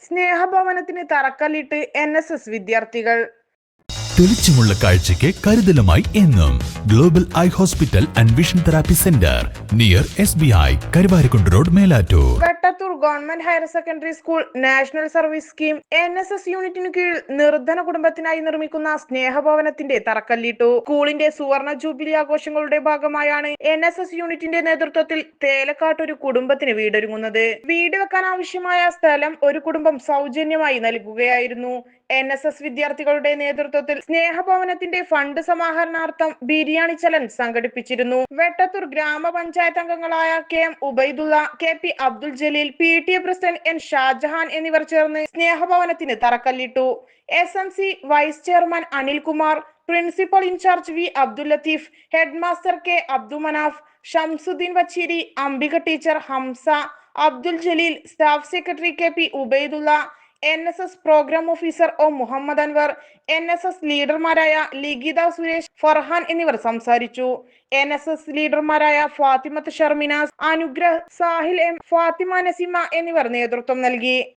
സ്നേഹഭവനത്തിന് തറക്കല്ലിട്ട് NSS വിദ്യാർത്ഥികൾ. തെളിച്ചമുള്ള കാഴ്ചയ്ക്ക് കരുതലുമായി എന്നും global eye hospital and vision therapy centre near SBI Karuvarakundu road, Melattur. Vettathur government higher secondary school national service scheme NSS യൂണിറ്റിനു കീഴിൽ നിർധന കുടുംബത്തിനായി നിർമ്മിക്കുന്ന സ്നേഹഭവനത്തിന്റെ തറക്കല്ലിട്ടു. സ്കൂളിന്റെ സുവർണ ജൂബിലി ആഘോഷങ്ങളുടെ ഭാഗമായാണ് NSS യൂണിറ്റിന്റെ നേതൃത്വത്തിൽ തേലക്കാട്ട് ഒരു കുടുംബത്തിന് വീടൊരുങ്ങുന്നത്. വീട് വെക്കാൻ ആവശ്യമായ സ്ഥലം ഒരു കുടുംബം സൗജന്യമായി നൽകുകയായിരുന്നു. NSS വിദ്യാർത്ഥികളുടെ നേതൃത്വത്തിൽ സ്നേഹഭവനത്തിന്റെ ഫണ്ട് സമാഹരണാർത്ഥം ബിരിയാണി ചലഞ്ച് സംഘടിപ്പിച്ചിരുന്നു. വെട്ടത്തൂർ ഗ്രാമപഞ്ചായത്ത് അംഗങ്ങളായ KM Ubaidulla, KP Abdul Jaleel, PTA president N Shajahan എന്നിവർ ചേർന്ന് സ്നേഹഭവനത്തിന് തറക്കല്ലിട്ടു. SMC vice chairman Anilkumar, principal in charge V Abdul Latheef, head master K Abdu Manaf, Shamsuddeen Vacheri, Ambika teacher, Hamsa, Abdul Jaleel, staff secretary KP Ubaidulla, NSS programme officer O Muhammad Anwar, NSS ലീഡർമാരായ ലിഖിത സുരേഷ്, ഫർഹാൻ എന്നിവർ സംസാരിച്ചു. NSS ലീഡർമാരായ ഫാത്തിമത്ത് ഷർമിനാസ്, അനുഗ്രഹ്, സാഹിൽ M, ഫാത്തിമ നസീമ എന്നിവർ നേതൃത്വം നൽകി.